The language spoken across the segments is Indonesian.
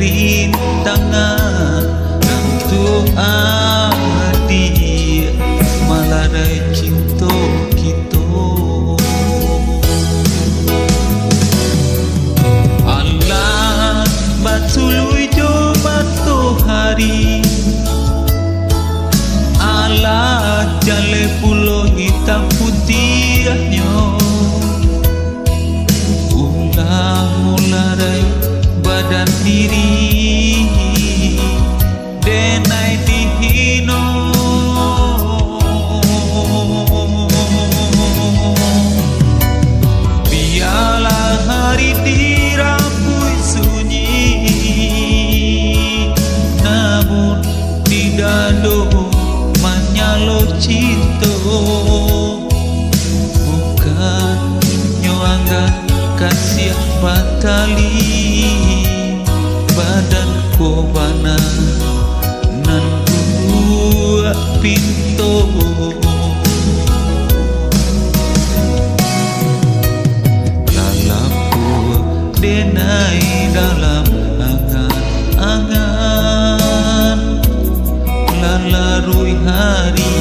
rintangan untuk adi malarai cinta kita. Allah batului jo matahari, Allah jale pulau hitam putihnya. Ulah mularai badan diri denai dihino, biarlah hari dirambui sunyi, namun tidak do menyalo cinta. Bukan nyoangga kasih batali badan kobana nan dua pintu. Lalapu denai dalam angan-angan, lalarui hari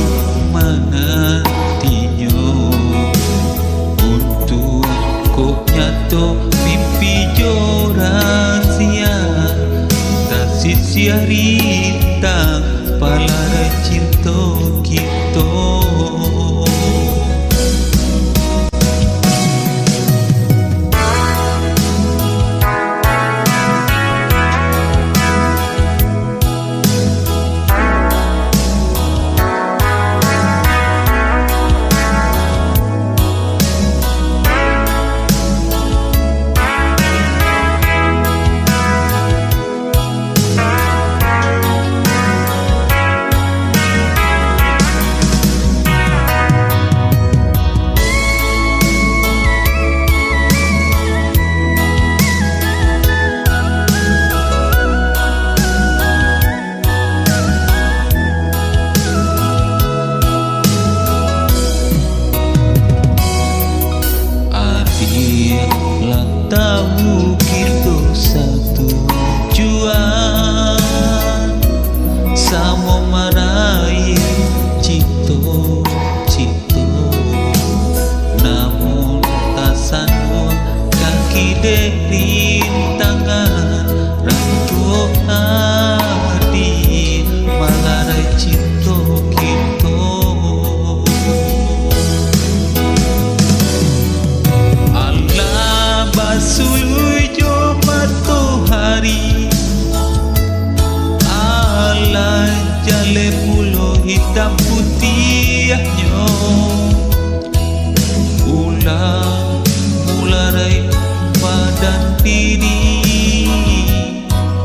menantinya untuk kok nyato mimpi jo rahasia kasih sia rintang palara cinta kita. Tahu kita satu tujuan, sama meraih cito-cito, namun tak sanggup kaki dari tangan rantu hati malarai cinta kita. Sului jo matahari, Allah jale pulau hitam putihnya. Ulah mularai badan diri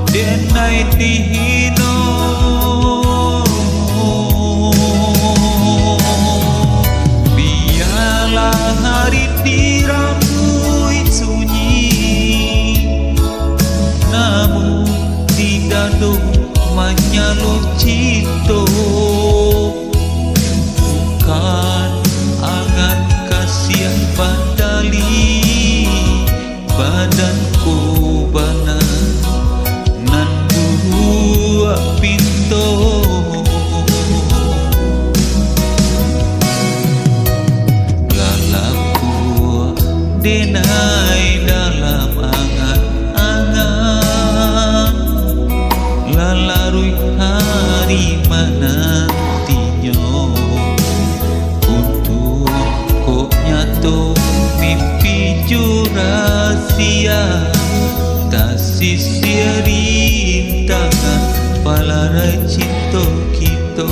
denai dihino, biarlah hari dirambui sunyi, namun tidak do menyalo cinta. Bukan angan kasih badali badan kobana nan dua pintu. Lalaku denai dalam angan-angan, lalarui hari menantinya untuk kok nyato mimpi jo rahasia kasih sia rintangan palara cinta kita.